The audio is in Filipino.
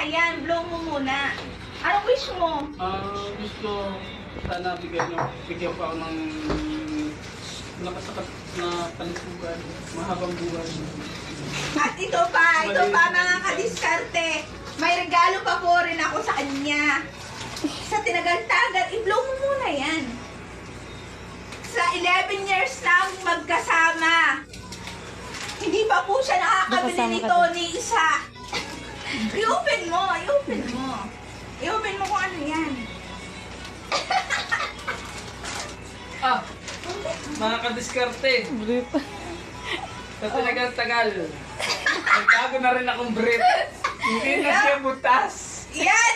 yan. Blow mo muna. Anong wish mo? Gusto sana bigyan pa ako ng lakas na kalisugan, mahabang buhay. At ito pa mga kadiskarte. May regalo pa po rin ako sa kanya. Sa tinagal-tagal, i-blow mo muna yan. Sa 11 years na magkasama, hindi pa po siya nakakabili nito ni isa. I-open mo. I-open mo kung ano yan. Mga kadiskarte. Sa tagal, nagtago na rin akong brief. Hindi na siya butas. Yan